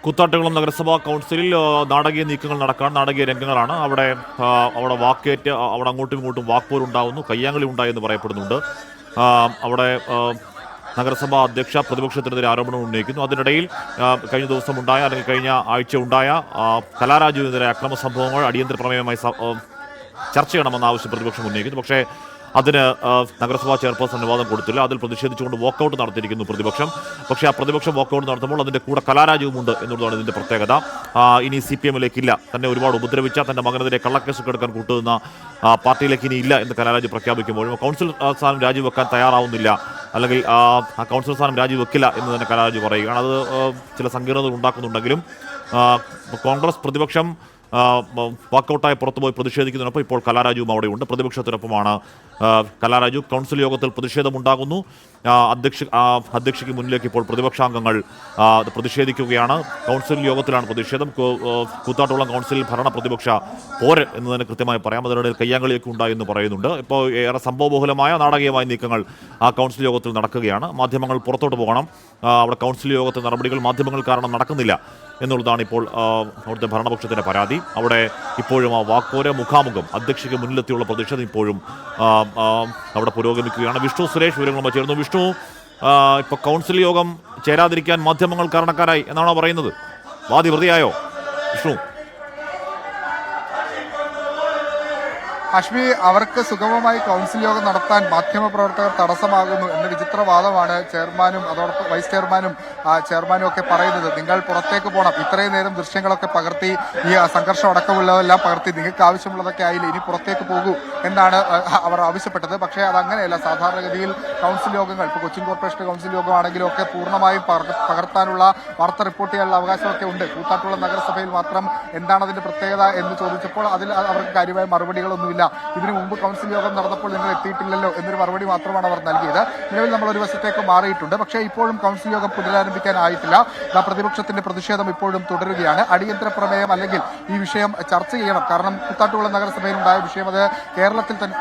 കൂത്താട്ടുകുളം നഗരസഭാ കൗൺസിലിൽ നാടകീയ നീക്കങ്ങൾ നാടകീയ രംഗങ്ങളാണ്. അവിടെ വാക്കേറ്റ് അവിടെ അങ്ങോട്ടും ഇങ്ങോട്ടും വാക്പോരുണ്ടാവുന്നു, കയ്യാങ്കളി ഉണ്ടായെന്ന് പറയപ്പെടുന്നുണ്ട്. അവിടെ നഗരസഭാ അധ്യക്ഷ പ്രതിപക്ഷത്തിനെതിരെ ആരോപണം ഉന്നയിക്കുന്നു. അതിനിടയിൽ കഴിഞ്ഞ ദിവസം ഉണ്ടായ അല്ലെങ്കിൽ കഴിഞ്ഞ ആഴ്ച ഉണ്ടായ കലാരാജുവിനെതിരെ അക്രമ സംഭവങ്ങൾ അടിയന്തര പ്രമേയമായി ചർച്ച ചെയ്യണമെന്ന ആവശ്യം പ്രതിപക്ഷം ഉന്നയിക്കുന്നു. പക്ഷേ അതിന് നഗരസഭാ ചെയർപേഴ്സൺ അനുവാദം കൊടുത്തില്ല. അതിൽ പ്രതിഷേധിച്ചുകൊണ്ട് വോക്കൌട്ട് നടത്തിയിരിക്കുന്നു പ്രതിപക്ഷം. പക്ഷേ ആ പ്രതിപക്ഷം വോക്കൌട്ട് നടത്തുമ്പോൾ അതിൻ്റെ കൂടെ കലാരാജുവുമുണ്ട് എന്നുള്ളതാണ് ഇതിൻ്റെ പ്രത്യേകത. ഇനി CPM-ലേക്കില്ല, തന്നെ ഒരുപാട് ഉപദ്രവിച്ച, തൻ്റെ മകനെതിരെ കള്ളക്കേസൊക്കെ എടുക്കാൻ കൂട്ടുന്ന പാർട്ടിയിലേക്ക് ഇനി ഇല്ല എന്ന് കലാരാജു പ്രഖ്യാപിക്കുമ്പോഴും കൗൺസിൽ സ്ഥാനം രാജിവെക്കാൻ തയ്യാറാവുന്നില്ല, അല്ലെങ്കിൽ ആ കൗൺസിൽ സ്ഥാനം രാജിവെക്കില്ല എന്ന് തന്നെ കലാരാജു പറയുകയാണ്. അത് ചില സങ്കീർണതകൾ ഉണ്ടാക്കുന്നുണ്ടെങ്കിലും കോൺഗ്രസ് പ്രതിപക്ഷം വാക്കൌട്ടായി പുറത്തുപോയി പ്രതിഷേധിക്കുന്നതിനൊപ്പം ഇപ്പോൾ കലാരാജുവും അവിടെയുണ്ട്. പ്രതിപക്ഷത്തിനൊപ്പമാണ് കലാരാജു. കൗൺസിൽ യോഗത്തിൽ പ്രതിഷേധമുണ്ടാകുന്നു. അധ്യക്ഷയ്ക്ക് മുന്നിലേക്ക് ഇപ്പോൾ പ്രതിപക്ഷാംഗങ്ങൾ പ്രതിഷേധിക്കുകയാണ്. കൗൺസിൽ യോഗത്തിലാണ് പ്രതിഷേധം. കൂത്താട്ടുകുളം കൗൺസിൽ ഭരണ പ്രതിപക്ഷ പോര് എന്ന് തന്നെ കൃത്യമായി പറയാം. അതിനിടയിൽ കയ്യാങ്കളിയൊക്കെ ഉണ്ടായെന്ന് പറയുന്നുണ്ട്. ഇപ്പോൾ ഏറെ സംഭവബഹുലമായ നാടകീയമായ നീക്കങ്ങൾ ആ കൗൺസിൽ യോഗത്തിൽ നടക്കുകയാണ്. മാധ്യമങ്ങൾ പുറത്തോട്ട് പോകണം, അവിടെ കൗൺസിൽ യോഗത്തിൽ നടപടികൾ മാധ്യമങ്ങൾ കാരണം നടക്കുന്നില്ല എന്നുള്ളതാണ് ഇപ്പോൾ അവിടുത്തെ ഭരണപക്ഷത്തിൻ്റെ പരാതി. അവിടെ ഇപ്പോഴും ആ വാക്കോര മുഖാമുഖം അധ്യക്ഷയ്ക്ക് മുന്നിലെത്തിയുള്ള പ്രതിഷേധം ഇപ്പോഴും അവിടെ പുരോഗമിക്കുകയാണ്. വിഷ്ണു സുരേഷ് വിവരങ്ങളുമായി ചേർന്നു. വിഷ്ണു, ഇപ്പോൾ കൗൺസിൽ യോഗം ചേരാതിരിക്കാൻ മാധ്യമങ്ങൾ കാരണക്കാരായി എന്നാണോ പറയുന്നത്? വാദി പ്രതിയായോ വിഷ്ണു? അശ്മി, അവർക്ക് സുഗമമായി കൗൺസിൽ യോഗം നടത്താൻ മാധ്യമപ്രവർത്തകർ തടസ്സമാകുന്നു എന്ന വിചിത്രവാദമാണ് ചെയർമാനും അതോടൊപ്പം വൈസ് ചെയർമാനും ഒക്കെ പറയുന്നത്. നിങ്ങൾ പുറത്തേക്ക് പോകണം, ഇത്രയും നേരം ദൃശ്യങ്ങളൊക്കെ പകർത്തി, ഈ സംഘർഷം അടക്കമുള്ളതെല്ലാം പകർത്തി, നിങ്ങൾക്ക് ആവശ്യമുള്ളതൊക്കെ ആയില്ല, ഇനി പുറത്തേക്ക് പോകൂ എന്നാണ് അവർ ആവശ്യപ്പെട്ടത്. പക്ഷേ അതങ്ങനെയല്ല. സാധാരണഗതിയിൽ കൗൺസിൽ യോഗങ്ങൾ, ഇപ്പോൾ കൊച്ചിൻ കോർപ്പറേഷൻ കൗൺസിൽ യോഗമാണെങ്കിലും ഒക്കെ പൂർണ്ണമായും പകർത്താനുള്ള വാർത്ത റിപ്പോർട്ട് ചെയ്യാനുള്ള അവകാശമൊക്കെ ഉണ്ട്. കൂത്താട്ടുകുളം നഗരസഭയിൽ മാത്രം എന്താണ് അതിന്റെ പ്രത്യേകത എന്ന് ചോദിച്ചപ്പോൾ അതിൽ അവർക്ക് കാര്യമായ മറുപടികളൊന്നുമില്ല. ഇതിനു മുമ്പ് കൗൺസിൽ യോഗം നടന്നപ്പോൾ നിങ്ങൾ എത്തിയിട്ടില്ലല്ലോ എന്നൊരു മറുപടി മാത്രമാണ് അവർ നൽകിയത്. നിലവിൽ നമ്മൾ ഒരു വശത്തേക്ക് മാറിയിട്ടുണ്ട്. പക്ഷേ ഇപ്പോഴും കൗൺസിൽ യോഗം പുനരാരംഭിക്കാനായിട്ടില്ല. പ്രതിപക്ഷത്തിന്റെ പ്രതിഷേധം ഇപ്പോഴും തുടരുകയാണ്. അടിയന്തര പ്രമേയം അല്ലെങ്കിൽ ഈ വിഷയം ചർച്ച ചെയ്യണം. കാരണം കൂത്താട്ടുകുളം നഗരസഭയിൽ ഉണ്ടായ വിഷയം അത് കേരളത്തിൽ തന്നെ